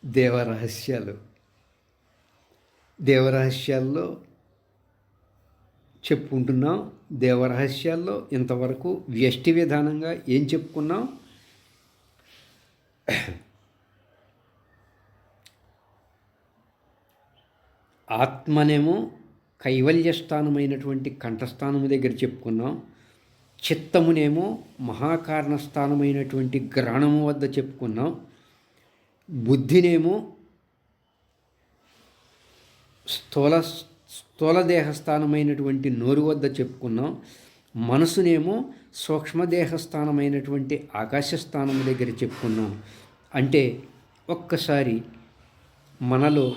దేవరహస్యాలు. దేవరహస్యాల్లో చెప్పుకుంటున్నాం. దేవరహస్యాల్లో ఇంతవరకు వ్యష్టి విధానంగా ఏం చెప్పుకున్నాం? ఆత్మనేమో కైవల్యస్థానమైనటువంటి కంఠస్థానము దగ్గర చెప్పుకున్నాం. చిత్తమునేమో మహాకారణస్థానమైనటువంటి గ్రహణము వద్ద చెప్పుకున్నాం. బుద్ధినేమో స్థూలదేహస్థానమైనటువంటి నోరు వద్ద చెప్పుకున్నాం. మనసునేమో సూక్ష్మదేహస్థానమైనటువంటి ఆకాశస్థానం దగ్గర చెప్పుకున్నాం. అంటే ఒక్కసారి మనలో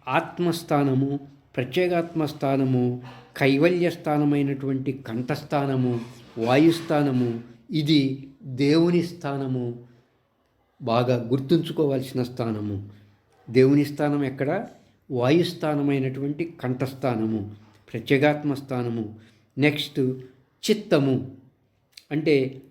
ఆత్మస్థానము, ప్రత్యేగాత్మస్థానము, కైవల్యస్థానమైనటువంటి కంఠస్థానము, వాయుస్థానము, ఇది దేవుని స్థానము. బాగా గుర్తుంచుకోవాల్సిన స్థానము. దేవుని స్థానం ఎక్కడ? వాయుస్థానమైనటువంటి కంఠస్థానము, ప్రత్యేగాత్మస్థానము. నెక్స్ట్ చిత్తము అంటే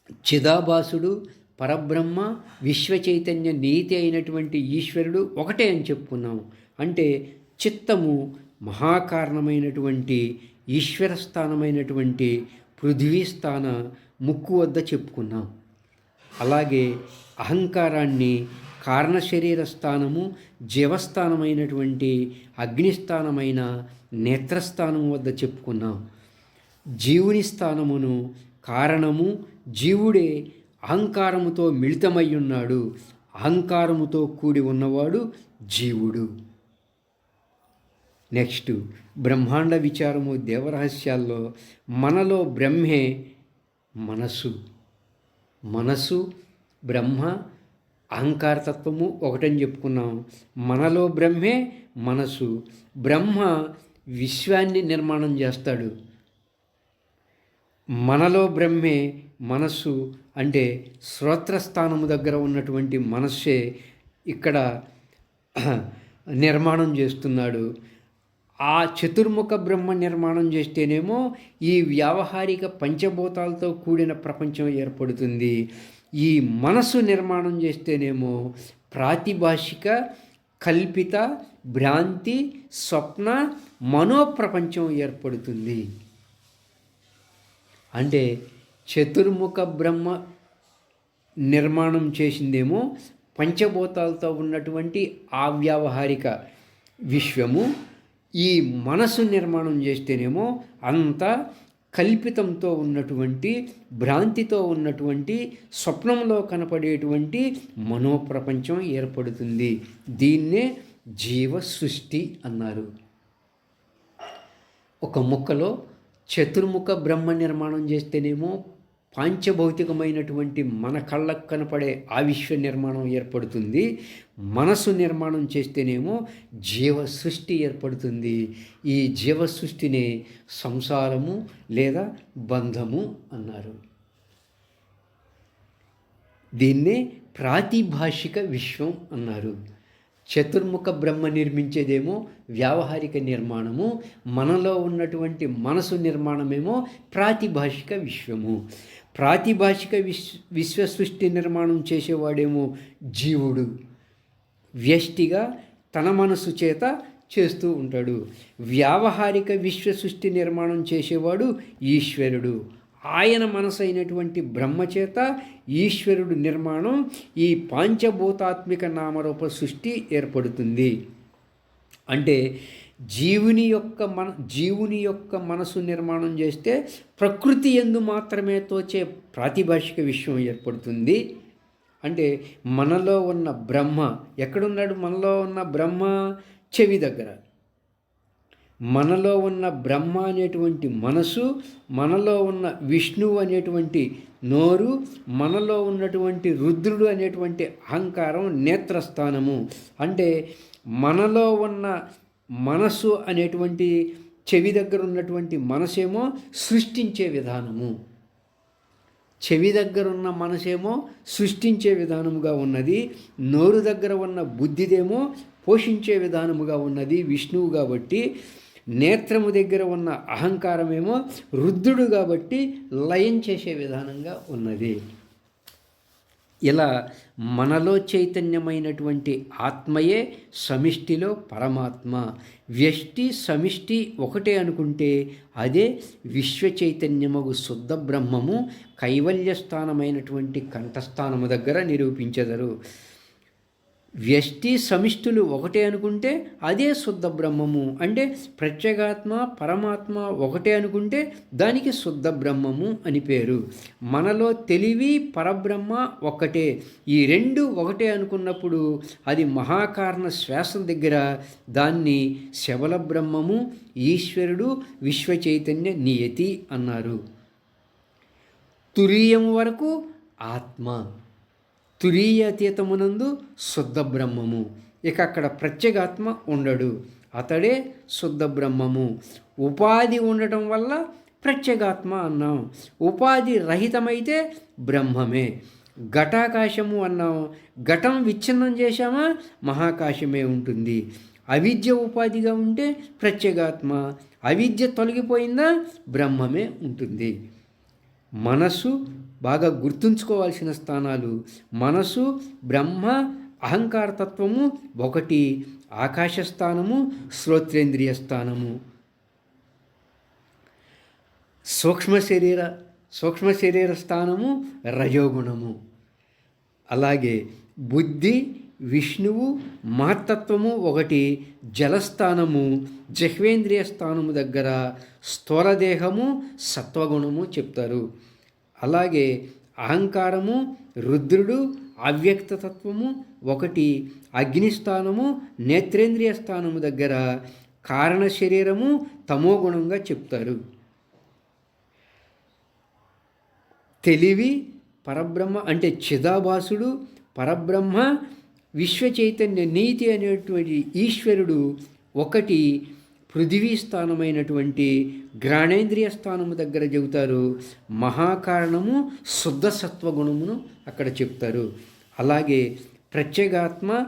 చిదాభాసుడు, పరబ్రహ్మ, విశ్వచైతన్య నీతి అయినటువంటి ఈశ్వరుడు ఒకటే అని చెప్పుకున్నాము. అంటే చిత్తము మహాకారణమైనటువంటి ఈశ్వర స్థానమైనటువంటి పృథ్వీ స్థాన ముక్కు వద్ద చెప్పుకున్నాం. అలాగే అహంకారాన్ని కారణశరీర స్థానము, జీవస్థానమైనటువంటి అగ్నిస్థానమైన నేత్రస్థానము వద్ద చెప్పుకున్నాం. జీవుని స్థానమును కారణము, జీవుడే అహంకారముతో మిళితమై ఉన్నాడు. అహంకారముతో కూడి ఉన్నవాడు జీవుడు. నెక్స్ట్ బ్రహ్మాండ విచారము. దేవరహస్యాల్లో మనలో బ్రహ్మే మనసు. మనసు, బ్రహ్మ, అహంకారతత్వము ఒకటని చెప్పుకున్నాం. మనలో బ్రహ్మే మనసు. బ్రహ్మ విశ్వాన్ని నిర్మాణం చేస్తాడు. మనలో బ్రహ్మే మనస్సు అంటే శ్రోత్రస్థానము దగ్గర ఉన్నటువంటి మనస్సే ఇక్కడ నిర్మాణం చేస్తున్నాడు. ఆ చతుర్ముఖ బ్రహ్మ నిర్మాణం చేస్తేనేమో ఈ వ్యావహారిక పంచభూతాలతో కూడిన ప్రపంచం ఏర్పడుతుంది. ఈ మనసు నిర్మాణం చేస్తేనేమో ప్రాతిభాషిక, కల్పిత, భ్రాంతి, స్వప్న, మనోప్రపంచం ఏర్పడుతుంది. అంటే చతుర్ముఖ బ్రహ్మ నిర్మాణం చేసిందేమో పంచభూతాలతో ఉన్నటువంటి అవ్యావహారిక విశ్వము. ఈ మనసు నిర్మాణం చేస్తేనేమో అంత కల్పితంతో ఉన్నటువంటి, భ్రాంతితో ఉన్నటువంటి, స్వప్నంలో కనపడేటువంటి మనోప్రపంచం ఏర్పడుతుంది. దీన్నే జీవ సృష్టి అన్నారు. ఒక ముక్కలో చతుర్ముఖ బ్రహ్మ నిర్మాణం చేస్తేనేమో పాంచభౌతికమైనటువంటి మన కళ్ళకు కనపడే ఆ విశ్వ నిర్మాణం ఏర్పడుతుంది. మనసు నిర్మాణం చేస్తేనేమో జీవ సృష్టి ఏర్పడుతుంది. ఈ జీవ సృష్టినే సంసారము లేదా బంధము అన్నారు. దీన్నే ప్రాతిభాషిక విశ్వం అన్నారు. చతుర్ముఖ బ్రహ్మ నిర్మించేదేమో వ్యావహారిక నిర్మాణము, మనలో ఉన్నటువంటి మనసు నిర్మాణమేమో ప్రాతిభాషిక విశ్వము. ప్రాతిభాషిక విశ్వ సృష్టి నిర్మాణం చేసేవాడేమో జీవుడు. వ్యష్టిగా తన మనసు చేత చేస్తూ ఉంటాడు. వ్యావహారిక విశ్వ సృష్టి నిర్మాణం చేసేవాడు ఈశ్వరుడు. ఆయన మనసు అయినటువంటి బ్రహ్మచేత ఈశ్వరుడు నిర్మాణం, ఈ పాంచభూతాత్మిక నామరూప సృష్టి ఏర్పడుతుంది. అంటే జీవుని యొక్క మనసు నిర్మాణం చేస్తే ప్రకృతి యందు మాత్రమే తోచే ప్రాతిభాషిక విశ్వం ఏర్పడుతుంది. అంటే మనలో ఉన్న బ్రహ్మ ఎక్కడున్నాడు? మనలో ఉన్న బ్రహ్మ చెవి దగ్గర. మనలో ఉన్న బ్రహ్మ అనేటువంటి మనసు, మనలో ఉన్న విష్ణువు అనేటువంటి నోరు, మనలో ఉన్నటువంటి రుద్రుడు అనేటువంటి అహంకారం నేత్రస్థానము. అంటే మనలో ఉన్న మనసు అనేటువంటి చెవి దగ్గర ఉన్నటువంటి మనసేమో సృష్టించే విధానము. చెవి దగ్గర ఉన్న మనసేమో సృష్టించే విధానముగా ఉన్నది. నోరు దగ్గర ఉన్న బుద్ధిదేమో పోషించే విధానముగా ఉన్నది విష్ణువు కాబట్టి. నేత్రము దగ్గర ఉన్న అహంకారమేమో రుద్రుడు కాబట్టి లయం చేసే విధానంగా ఉన్నది. ఇలా మనలో చైతన్యమైనటువంటి ఆత్మయే సమిష్టిలో పరమాత్మ. వ్యష్టి సమిష్టి ఒకటే అనుకుంటే అదే విశ్వ చైతన్యమగు శుద్ధ బ్రహ్మము కైవల్యస్థానమైనటువంటి కంఠస్థానము దగ్గర నిరూపించెదరు. వ్యష్టి సమిష్టులు ఒకటే అనుకుంటే అదే శుద్ధ బ్రహ్మము. అంటే ప్రత్యేగాత్మ పరమాత్మ ఒకటే అనుకుంటే దానికి శుద్ధ బ్రహ్మము అని పేరు. మనలో తెలివి పరబ్రహ్మ ఒక్కటే. ఈ రెండు ఒకటే అనుకున్నప్పుడు అది మహాకారణ శ్వాస దగ్గర దాన్ని శబల బ్రహ్మము, ఈశ్వరుడు, విశ్వ చైతన్య నియతి అన్నారు. తురీయం వరకు ఆత్మ, తురీయ అతీతమునందు శుద్ధ బ్రహ్మము. ఇక అక్కడ ప్రత్యేగాత్మ ఉండడు, అతడే శుద్ధ బ్రహ్మము. ఉపాధి ఉండటం వల్ల ప్రత్యేగాత్మ అన్నాం. ఉపాధి రహితమైతే బ్రహ్మమే. ఘటాకాశము అన్నాం. ఘటం విచ్ఛిన్నం చేశామా మహాకాశమే ఉంటుంది. అవిద్య ఉపాధిగా ఉంటే ప్రత్యేగాత్మ, అవిద్య తొలగిపోయిందా బ్రహ్మమే ఉంటుంది. మనసు బాగా గుర్తుంచుకోవాల్సిన స్థానాలు. మనసు, బ్రహ్మ, అహంకారతత్వము ఒకటి. ఆకాశ స్థానము, శ్రోత్రేంద్రియ స్థానము. సూక్ష్మ శరీర స్థానము రజోగుణము. అలాగే బుద్ధి, విష్ణువు, మహత్తత్వము ఒకటి. జలస్థానము, జిహ్వేంద్రియ స్థానము దగ్గర స్థూలదేహము, సత్వగుణము చెప్తారు. అలాగే అహంకారము, రుద్రుడు, అవ్యక్తతత్వము ఒకటి. అగ్నిస్థానము, నేత్రేంద్రియ స్థానము దగ్గర కారణ శరీరము తమోగుణంగా చెప్తారు. తెలివి పరబ్రహ్మ అంటే చిదాభాసుడు, పరబ్రహ్మ, విశ్వ చైతన్య నీతి అనేటువంటి ఈశ్వరుడు ఒకటి. పృథివీ స్థానమైనటువంటి ఘ్రాణేంద్రియ స్థానము దగ్గర చెబుతారు. మహాకారణము, శుద్ధ సత్వగుణమును అక్కడ చెప్తారు. అలాగే ప్రత్యేగాత్మ,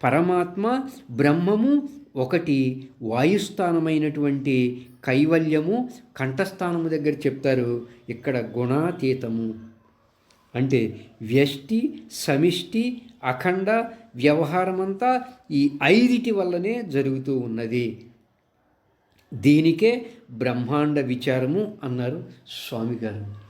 పరమాత్మ, బ్రహ్మము ఒకటి. వాయుస్థానమైనటువంటి కైవల్యము కంఠస్థానము దగ్గర చెప్తారు. ఇక్కడ గుణాతీతము అంటే వ్యష్టి, సమిష్టి, అఖండ వ్యవహారమంతా ఈ ఐదిటి వల్లనే జరుగుతూ ఉన్నది. దీనికే బ్రహ్మాండ విచారము అన్నారు స్వామిగారు.